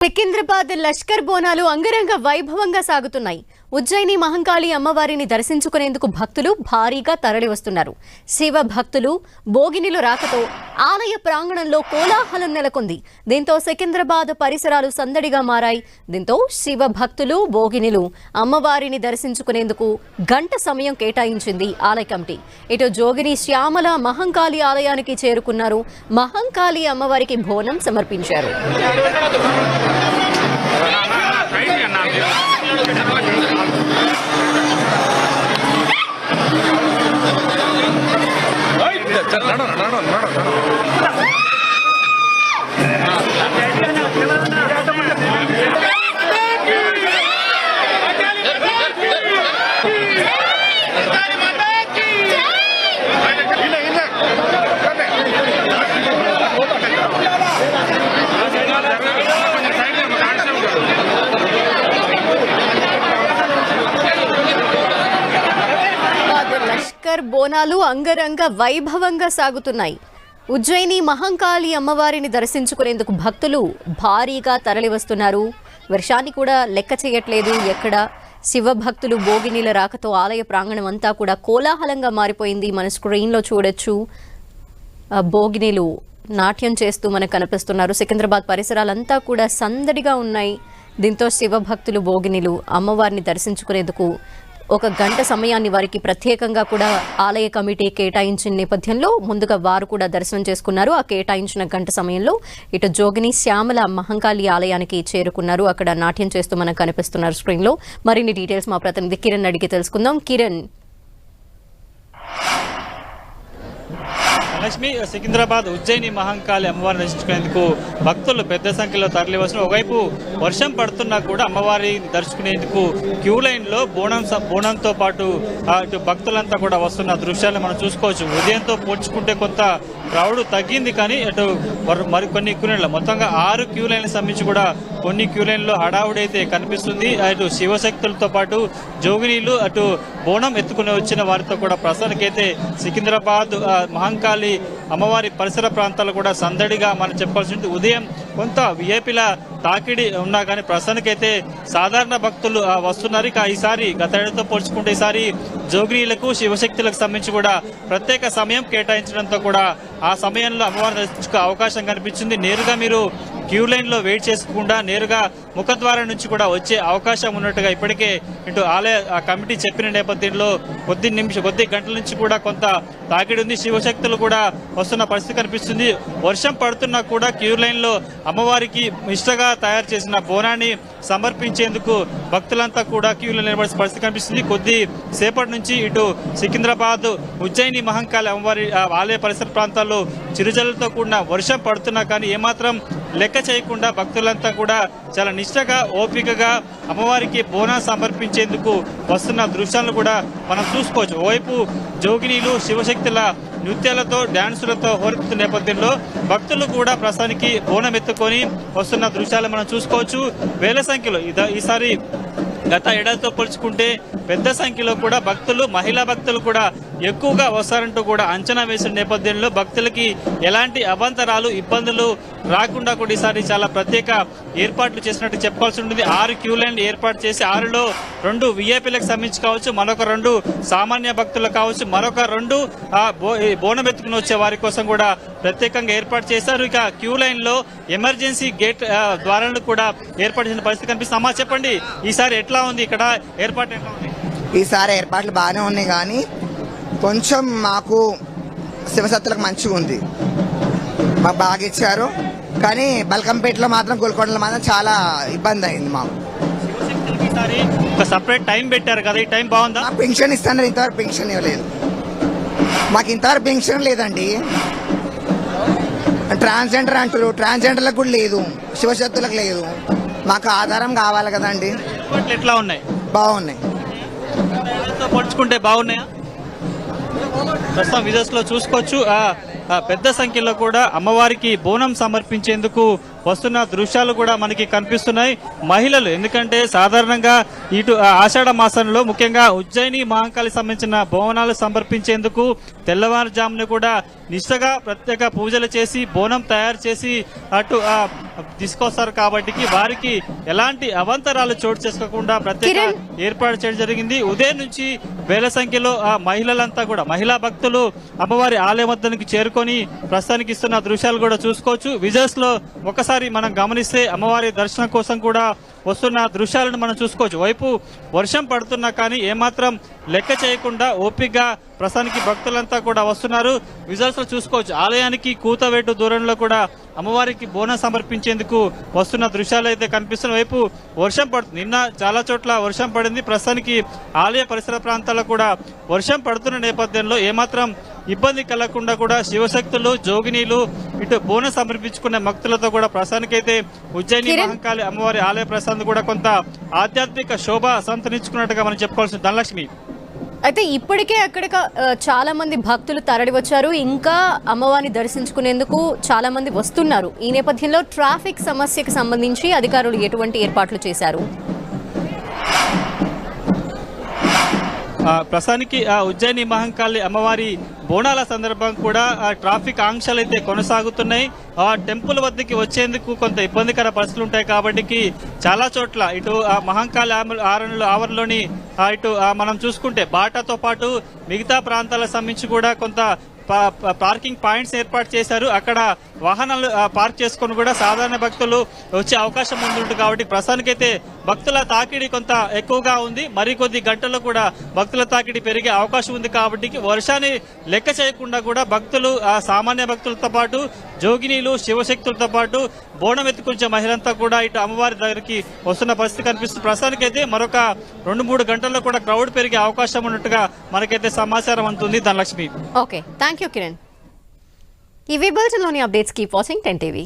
సికింద్రాబాద్ లష్కర్ బోనాలు అంగరంగ వైభవంగా సాగుతున్నాయి. ఉజ్జయిని మహంకాళి అమ్మవారిని దర్శించుకునేందుకు భక్తులు భారీగా తరలివస్తున్నారు. శివ భక్తులు భోగినిలు రాకతో ఆలయ ప్రాంగణంలో కోలాహలం నెలకొంది. దీంతో సికింద్రాబాద్ పరిసరాలు సందడిగా మారాయి. దీంతో శివ భక్తులు భోగినిలు అమ్మవారిని దర్శించుకునేందుకు గంట సమయం కేటాయించింది ఆలయ కమిటీ. ఇటు జోగిని శ్యామల మహంకాళి ఆలయానికి చేరుకున్నారు. మహంకాళి అమ్మవారికి బోనం సమర్పించారు. లష్కర్ బోనాలు అంగరంగ వైభవంగా సాగుతున్నాయి. ఉజ్జయిని మహంకాళి అమ్మవారిని దర్శించుకునేందుకు భక్తులు భారీగా తరలివస్తున్నారు. వర్షాన్ని కూడా లెక్క చేయట్లేదు. ఎక్కడ శివ భక్తులు భోగినీల రాకతో ఆలయ ప్రాంగణం అంతా కూడా కోలాహలంగా మారిపోయింది. మన స్క్రీన్లో చూడొచ్చు, భోగినీలు నాట్యం చేస్తూ మనకు కనిపిస్తున్నారు. సికింద్రాబాద్ పరిసరాలంతా కూడా సందడిగా ఉన్నాయి. దీంతో శివ భక్తులు భోగినీలు అమ్మవారిని దర్శించుకునేందుకు ఒక గంట సమయాన్ని వారికి ప్రత్యేకంగా కూడా ఆలయ కమిటీ కేటాయించిన నేపథ్యంలో ముందుగా వారు కూడా దర్శనం చేసుకున్నారు. ఆ కేటాయించిన గంట సమయంలో ఇటు జోగిని శ్యామల మహంకాళి ఆలయానికి చేరుకున్నారు. అక్కడ నాట్యం చేస్తూ మనకు కనిపిస్తున్నారు స్క్రీన్లో. మరిన్ని డీటెయిల్స్ మా ప్రతినిధి కిరణ్ అడిగి తెలుసుకుందాం. కిరణ్, లక్ష్మి, సికింద్రాబాద్ ఉజ్జయిని మహంకాళి అమ్మవారిని దర్శించుకునేందుకు భక్తులు పెద్ద సంఖ్యలో తరలివస్తున్నారు. ఒకవైపు వర్షం పడుతున్నా కూడా అమ్మవారిని దర్శించుకునేందుకు క్యూ లైన్ లో బోనంతో పాటు ఇటు భక్తులంతా కూడా వస్తున్న దృశ్యాలను మనం చూసుకోవచ్చు. ఉదయంతో పోల్చుకుంటే కొంత క్రౌడ్ తగ్గింది, కానీ అటు మరికొన్ని క్యూ లైన్లు మొత్తంగా 6 క్యూ లైన్లకు సంబంధించి కూడా కొన్ని క్యూ లైన్లో హడావుడి అయితే కనిపిస్తుంది. అటు శివశక్తులతో పాటు జోగినీలు అటు బోనం ఎత్తుకుని వచ్చిన వారితో కూడా ప్రస్తుతానికైతే సికింద్రాబాద్ మహంకాళి అమ్మవారి పరిసర ప్రాంతాలు కూడా సందడిగా మనం చెప్పాల్సి ఉంటుంది. ఉదయం కొంత విఐపీల తాకిడి ఉన్నా కానీ ప్రస్తుతానికైతే సాధారణ భక్తులు వస్తున్నారు. ఇక ఈసారి గత ఏడాదితో పోల్చుకుంటే ఈసారి జోగినీలకు శివశక్తులకు సంబంధించి కూడా ప్రత్యేక సమయం కేటాయించడంతో కూడా ఆ సమయంలో అమ్మవారిని దర్శించుకునే అవకాశం కనిపించింది. నేరుగా మీరు క్యూ లైన్ లో వెయిట్ చేసుకోకుండా నేరుగా ముఖద్వారం నుంచి కూడా వచ్చే అవకాశం ఉన్నట్టుగా ఇప్పటికే ఇటు ఆలయ కమిటీ చెప్పిన నేపథ్యంలో కొద్ది గంటల నుంచి కూడా కొంత తాకిడి ఉంది. శివశక్తులు కూడా వస్తున్న పరిస్థితి కనిపిస్తుంది. వర్షం పడుతున్నా కూడా క్యూ లైన్ లో అమ్మవారికి ఇష్టగా తయారు చేసిన బోనాన్ని సమర్పించేందుకు భక్తులంతా కూడా క్యూలో నిలబడే పరిస్థితి కనిపిస్తుంది. కొద్ది సేపటి నుంచి ఇటు సికింద్రాబాద్ ఉజ్జయిని మహంకాళి అమ్మవారి ఆలయ పరిసర ప్రాంతాల్లో చిరుజల్లుతో కూడిన వర్షం పడుతున్నా కానీ ఏమాత్రం లెక్క చేయకుండా భక్తులంతా కూడా చాలా నిష్టగా ఓపికగా అమ్మవారికి బోనం సమర్పించేందుకు వస్తున్న దృశ్యాలను కూడా మనం చూసుకోవచ్చు. ఓవైపు జోగినీలు శివశక్తుల నృత్యాలతో డాన్సులతో హోరెత్తుతున్న నేపథ్యంలో భక్తులు కూడా ప్రస్తుతానికి బోనం ఎత్తుకొని వస్తున్న దృశ్యాలు మనం చూసుకోవచ్చు. వేల సంఖ్యలో ఈసారి గత ఏడాదితో పోల్చుకుంటే పెద్ద సంఖ్యలో కూడా భక్తులు, మహిళా భక్తులు కూడా ఎక్కువగా వస్తారంటూ కూడా అంచనా వేసిన నేపథ్యంలో భక్తులకి ఎలాంటి అవాంతరాలు ఇబ్బందులు రాకుండా కూడా ఈసారి చాలా ప్రత్యేక ఏర్పాట్లు చేసినట్టు చెప్పాల్సి ఉంటుంది. 6 క్యూ లైన్లు ఏర్పాటు చేసి 6లో 2 విఐపీలకు సంబంధించి కావచ్చు, మరొక 2 సామాన్య భక్తులకు కావచ్చు, మరొక 2 బోనం ఎత్తుకుని వచ్చే వారి కోసం కూడా ప్రత్యేకంగా ఏర్పాటు చేశారు. ఇక క్యూ లైన్ లో ఎమర్జెన్సీ గేట్ ద్వారాలను కూడా ఏర్పాటు చేసిన పరిస్థితి కనిపిస్తుంది. అమ్మా చెప్పండి, ఈసారి ఎట్లా ఉంది ఇక్కడ ఏర్పాటు ఎట్లా ఉంది? ఈసారి ఏర్పాట్లు బాగానే ఉన్నాయి, కానీ కొంచెం మాకు శివశక్తులకు మంచిగా ఉంది, మాకు బాగా ఇచ్చారు. కానీ బల్కంపేటలో మాత్రం గోల్కొండలో మాత్రం చాలా ఇబ్బంది అయింది మాకు. ఒక సపరేట్ టైం పెట్టారు కదా, ఈ టైం బాగుందా? పెన్షన్ ఇస్తాను, ఇంతవరకు పెన్షన్ ఇవ్వలేదు మాకు. ఇంతవరకు పెన్షన్ లేదండి. ట్రాన్స్జెండర్ అంటారు, ట్రాన్స్జెండర్లకు కూడా లేదు, శివశక్తులకు లేదు. మాకు ఆధారం కావాలి కదండి. ఎట్లా ఉన్నాయి? బాగున్నాయి, పోల్చుకుంటే బాగున్నాయా? ప్రస్తుతం విజువల్స్ లో చూసుకోవచ్చు, పెద్ద సంఖ్యలో కూడా అమ్మవారికి బోనం సమర్పించేందుకు వస్తున్న దృశ్యాలు కూడా మనకి కనిపిస్తున్నాయి. మహిళలు, ఎందుకంటే సాధారణంగా ఇటు ఆషాఢ మాసంలో ముఖ్యంగా ఉజ్జయిని మహంకాళి సంబంధించిన బోనాలు సమర్పించేందుకు తెల్లవారుజామున కూడా నిష్టగా ప్రత్యేక పూజలు చేసి బోనం తయారు చేసి అటు తీసుకొస్తారు కాబట్టి వారికి ఎలాంటి అవాంతరాలు చోటు చేసుకోకుండా ప్రత్యేక ఏర్పాటు చేయడం జరిగింది. ఉదయం నుంచి వేల సంఖ్యలో మహిళలంతా కూడా మహిళా భక్తులు అమ్మవారి ఆలయం వద్దకు చేరుకొని ప్రస్తుతానికి ఇస్తున్న దృశ్యాలు కూడా చూసుకోవచ్చు. విజువల్స్ లో ఒకసారి మనం గమనిస్తే అమ్మవారి దర్శనం కోసం కూడా వస్తున్న దృశ్యాలను మనం చూసుకోవచ్చు. వైపు వర్షం పడుతున్నా కానీ ఏమాత్రం లెక్క చేయకుండా ఓపికగా ప్రస్తుతానికి భక్తులంతా కూడా వస్తున్నారు. విజువల్స్ లో చూసుకోవచ్చు. ఆలయానికి కూతవేటు దూరంలో కూడా అమ్మవారికి బోనం సమర్పించేందుకు వస్తున్న దృశ్యాలు అయితే కనిపిస్తున్న. వైపు వర్షం పడుతుంది. నిన్న చాలా చోట్ల వర్షం పడింది. ప్రస్తుతానికి ఆలయ పరిసర ప్రాంతాల్లో కూడా వర్షం పడుతున్న నేపథ్యంలో ఏమాత్రం ఇబ్బంది కలగకుండా కూడా శివశక్తులు జోగినీలు ఇటు బోనం సమర్పించుకునే భక్తులతో కూడా ప్రస్తుతానికైతే ఉజ్జయిని మహంకాళి అమ్మవారి ఆలయ ప్రసాదం కూడా కొంత ఆధ్యాత్మిక శోభ సంతరించుకున్నట్టుగా మనం చెప్పుకోవాల్సింది. ధనలక్ష్మి, అయితే ఇప్పటికే అక్కడ చాలా మంది భక్తులు తరలి వచ్చారు. ఇంకా అమ్మవారిని దర్శించుకునేందుకు చాలా మంది వస్తున్నారు. ఈ నేపథ్యంలో ట్రాఫిక్ సమస్యకు సంబంధించి అధికారులు ఎటువంటి ఏర్పాట్లు చేశారు? ప్రస్తుతానికి ఉజ్జయిని మహంకాళి అమ్మవారి బోనాల సందర్భం కూడా ట్రాఫిక్ ఆంక్షలు అయితే కొనసాగుతున్నాయి. టెంపుల్ వద్దకి వచ్చేందుకు కొంత ఇబ్బందికర పరిస్థితులు ఉంటాయి కాబట్టి చాలా చోట్ల ఇటు మహంకాళి ఆవరణలోని ఇటు మనం చూసుకుంటే బాటాతో పాటు మిగతా ప్రాంతాలకు సంబంధించి కూడా కొంత పార్కింగ్ పాయింట్స్ ఏర్పాటు చేశారు. అక్కడ వాహనాలు పార్క్ చేసుకుని కూడా సాధారణ భక్తులు వచ్చే అవకాశం ఉంటుంది కాబట్టి ప్రస్తుతానికైతే భక్తుల తాకిడి కొంత ఎక్కువగా ఉంది. మరికొద్ది గంటల్లో కూడా భక్తుల తాకిడి పెరిగే అవకాశం ఉంది కాబట్టి వర్షాన్ని లెక్క చేయకుండా కూడా భక్తులు సామాన్య భక్తులతో పాటు జోగినీలు శివశక్తులతో పాటు బోనం ఎత్తుకొచ్చే మహిళంతా కూడా ఇటు అమ్మవారి దగ్గరికి వస్తున్న పరిస్థితి కనిపిస్తుంది. ప్రస్తుతానికైతే మరొక 2-3 గంటల్లో కూడా క్రౌడ్ పెరిగే అవకాశం ఉన్నట్టుగా మనకైతే సమాచారం అందుతుంది. Dhanalakshmi, okay, thank you Kiran. ఈ బులెటిన్లోని అప్డేట్స్ కీప్ వాచింగ్ 10 TV.